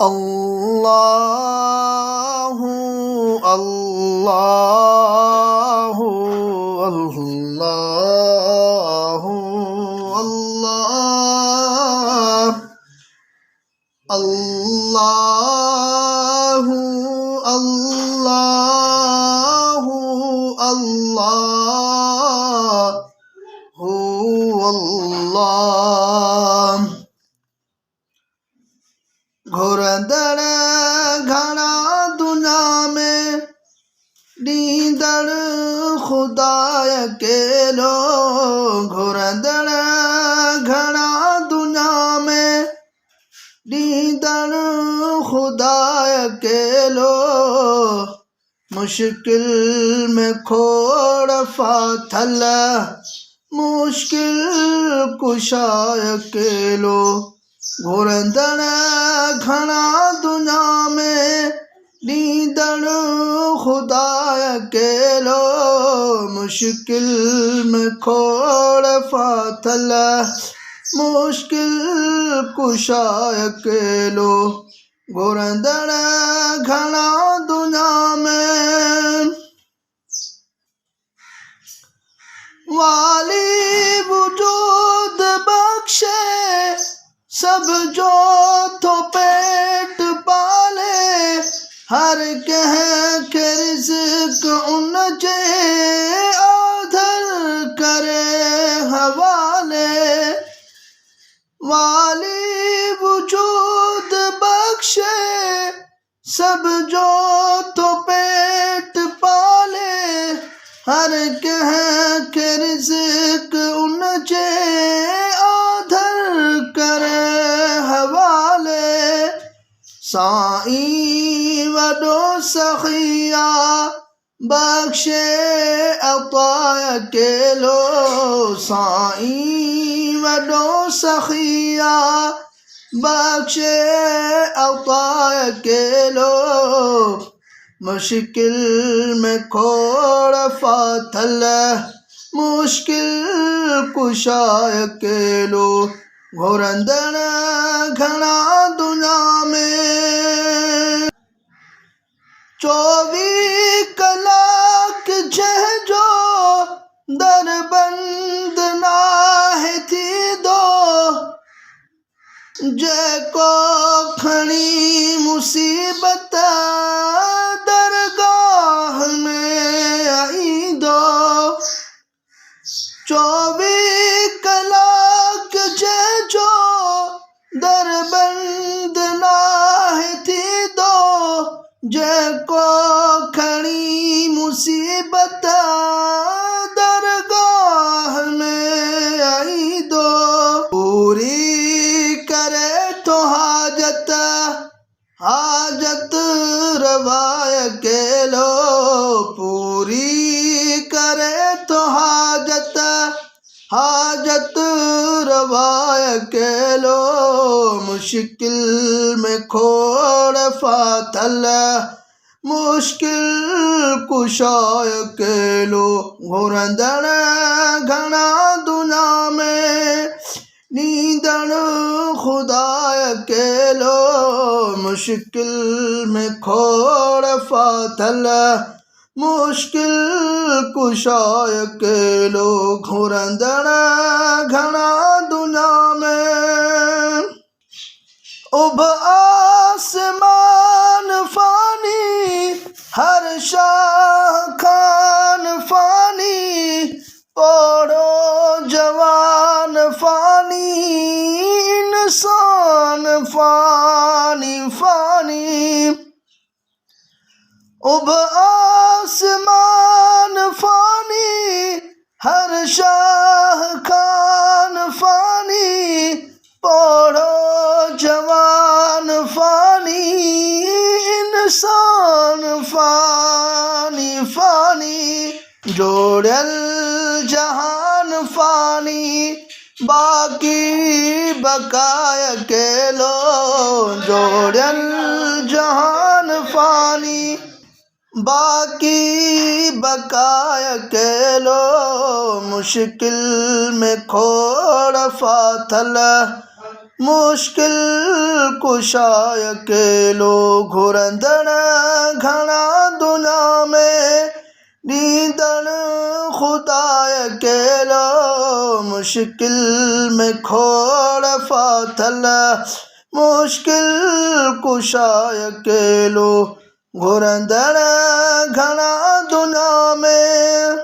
Allahu Allahu Allahu Allah Allahu Allahu Allahu Allah घुरंदड़ घणा दुनिया में ॾींदड़ ख़ुदा अकेलो घुरंदड़ घणा दुनिया में ॾींदड़ ख़ुदा अकेलो मुश्किल में खोड़ फाथल मुश्किल कुशा अकेलो घुरंदड़ घणा दुनिया में ॾींदड़ ख़ुदा अकेलो मुश्किल में खोड़ फाथल मुश्किल कुशा अकेलो घुरंदड़ घणा दुनिया में वाली वजूद बख्शे सब जो तो पेट पाले हर कह के रिज़्क़ उन जे आधर करे हवाले वाली वजूद बख्शे सब जो तो पेट पाले हर कह के रिज़्क़ उन जे आधर करे हवाले साईं वॾो सखिया बख्शे अता अकेलो साईं वॾो सखिया बख्शे अता अकेलो मुश्किल में खोड़ फाथल मुश्किल कुशा अकेलो घुरंदड़ घणा दुनिया में 24 कलाक जंहिंजो दर बंद नाहे थींदो जेको खणी मुसीबत दरगाह में आईंदो 24 कलाक जंहिंजो दर बंद नाहे थींदो जेको खणी मुसीबत दरगाह में आईंदो पूरी करे तो हाजत रवा अकेलो पूरी करे तो हाजत रवा अकेलो मुश्किल में खोड़ फाथल मुश्किल कुशा अकेलो घुरंदड़ घणा दुनिया में ॾींदड़ ख़ुदा अकेलो मुश्किल में खोड़ फाथल मुश्किल कुशा अकेलो घुरंदड़ घणा दुनिया में उभ आसमान फानी हर शाह खान फानी पोड़ो जवान फानी इंसान फानी फानी उभ आसमान फानी हर शाह खान फानी पोड़ो जवान फानी इंसान फानी फानी जोड़ियल जहान फानी बाकी बकाय अकेलो जोड़ियल जहान फानी बाकी बकाय अकेलो मुश्किल में खोड़ फाथल मुश्किल कुशाय अकेलो घुरंदड़ घणा दुनिया में नींदड़ खुदाय अकेलो मुश्किल में खोड़ फाथल मुश्किल कुशाय अकेलो घुरंदड़ घणा दुनिया में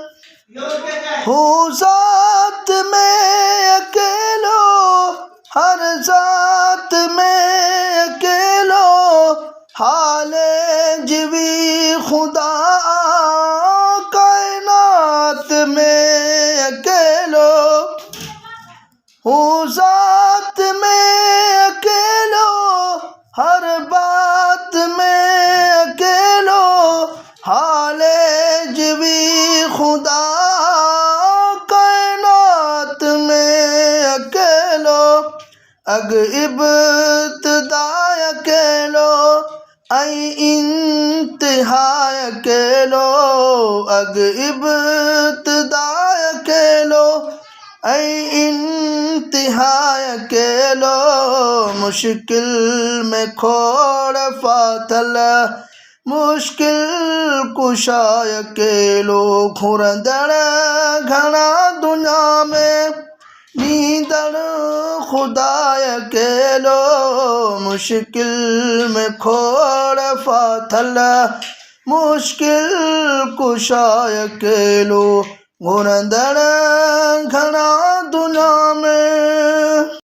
हूँ ज़ात में अकेलो हर ज़ात में अकेलो हाले जीवी खुदा कायनात में अकेलो हूँ ज़ात में अकेलो हर बात में अकेलो हाले जीवी खुदा कायनात में अकेलो अग इब्तिदा अकेलो ऐं इंतिहा अकेलो अग इब्तिदा अकेलो ऐं इंतिहा अकेलो मुश्किल में खोड़ फाथल मुश्किल कुशाय अकेलो घुरंदड़ घणा दुनिया में नींदड़ खुदाय अकेलो मुश्किल में खोड़ फाथल मुश्किल कुशाय अकेलो घुरंदड़ घणा दुनिया में।